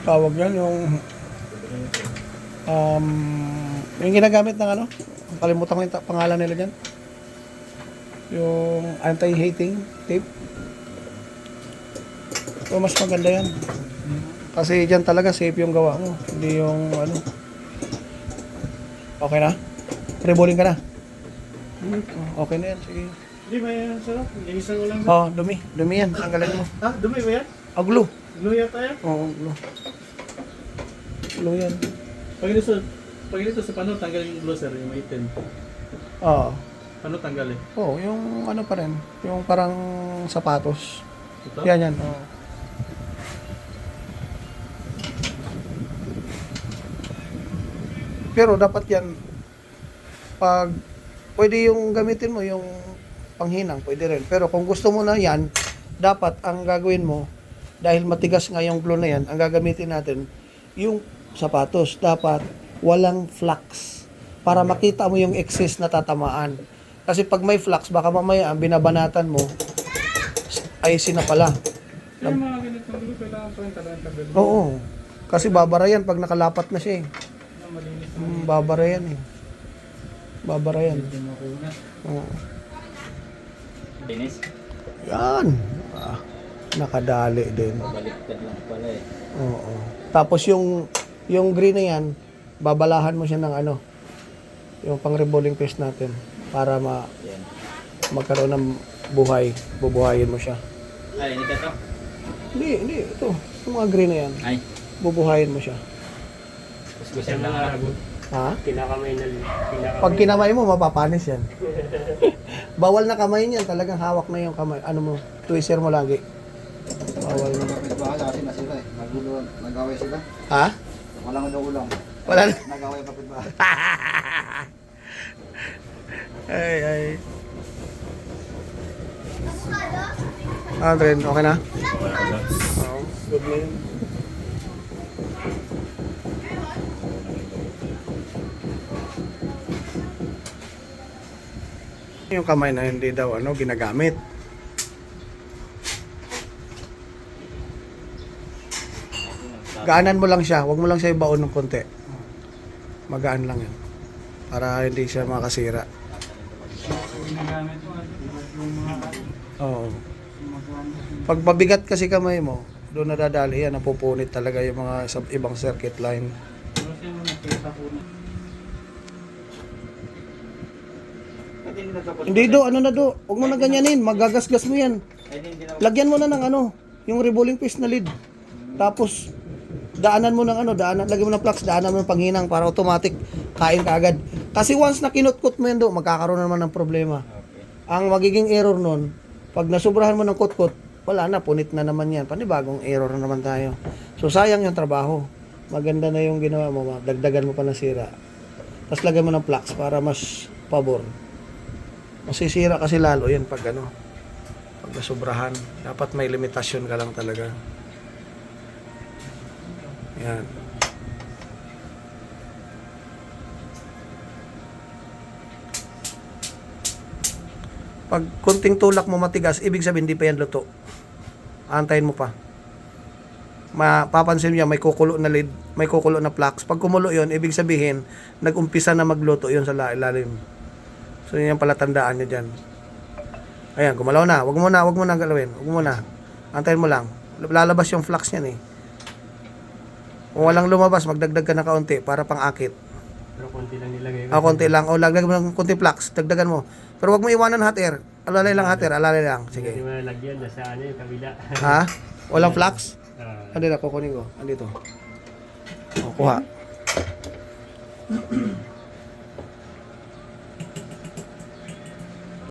tawag yan, um, yung ginagamit ng ano, kalimutan ko yung pangalan nila dyan. Yung anti-hating tape. So, mas maganda yan. Kasi dyan talaga safe yung gawa mo. Hindi yung ano. Okay na? Rebolling ka na? Okay na yan, sige. Hindi ba yan, sarap? Linisan ko lang. Oh, dumi. Dumi yan. Tanggalin mo. Ha? Dumi ba yan? Ah, glue. Glue yata yan? Oo, glue. Glue yan. Pag ito sa paano tanggalin yung glue, sir? Yung maitin. Oo. Paano tanggalin? Oo, yung ano pa rin. Yung parang sapatos. Ito? Yan, yan. Oo. Pero dapat yan, pag pwede yung gamitin mo, yung panghinang, pwede rin. Pero kung gusto mo na yan, dapat ang gagawin mo, dahil matigas nga yung glue na yan, ang gagamitin natin, yung sapatos, dapat walang flux. Para makita mo yung excess na tatamaan. Kasi pag may flux, baka mamaya ang binabanatan mo, ay sinapala. Yung mga ganitong glue, kailangan pa rin talagang tanggalin. Oo. Kasi babara yan pag nakalapat na siya eh. Malinis. Babara yan eh. Babara yan. Hindi mo kuna. Oo. Linis? Yan. Ah, nakadali din. Baliktad lang pala eh. Oo. Tapos yung green na yan, babalahan mo siya ng ano, yung pang rebolling paste natin para Yan. magkaroon ng buhay. Bubuhayin mo siya. Ay, hindi ka to? Hindi. Ito. Yung mga green na yan. Ay. Bubuhayin mo siya. Gusto lang ako. Ha? Kinakamay na Pag kinamay mo, mapapanis yan. Bawal na kamay niyan. Talagang hawak na yung kamay. Ano mo, twister mo lagi. Bawal na. Kapit-bahay kasi nasira eh. Nag-away sila. Ha? Walang daw ulam. Wala na. Nag-away kapit-bahay. ay. Adrian, okay na? Oo. Good na yun. Yung kamay na hindi daw ginagamit. Gaanan mo lang siya, huwag mo lang siya ibaon ng konti. Magaan lang yan. Para hindi siya makasira. Ginagamit mo. Yung mga Oo. Pag mabigat kasi kamay mo, doon nadadali yan, napupunit talaga yung mga ibang circuit line. Kasi mo nakita ko na. Hindi huwag mo na ganyanin, magagasgas mo yan. Lagyan mo na ng yung rebolling paste na lid. Tapos, daanan mo ng lagyan mo ng flux, daanan mo ng panghinang para automatic kain ka agad. Kasi once na kinutkot mo yan doon, magkakaroon naman ng problema. Ang magiging error nun, pag nasubrahan mo ng kutkot, wala na, punit na naman yan. Panibagong error na naman tayo. So, sayang yung trabaho. Maganda na yung ginawa mo, dagdagan mo pa ng sira. Tapos lagyan mo ng flux para mas pabor. Masisira kasi lalo yan pag pag nasubrahan. Dapat may limitasyon ka lang talaga. Yan. Pag kunting tulak mo matigas, ibig sabihin hindi pa yan luto. Antayin mo pa. Mapapansin niya may kukulo na lid, may kukulo na flux. Pag kumulo yon, ibig sabihin nag-umpisa na magluto yon sa ilalim. So yan pala tandaan niyo diyan. Ayan, gumalaw na. Wag mo na galawin. Wag mo na. Antayin mo lang. Lalabas yung flux niyan eh. Kung walang lumabas, magdagdag ka na kaunti para pang-akit. Pero konti lang nilagay. Konti lang. O lagdag mo ng konti flux, dagdagan mo. Pero wag mo iwanan hot air. Alalay lang hot air, alalay lang. Sige. Hindi mo nalagyan, nasa yung kabila. Ha? Walang flux? Ano na kukunin ko? Andito. O, kuha.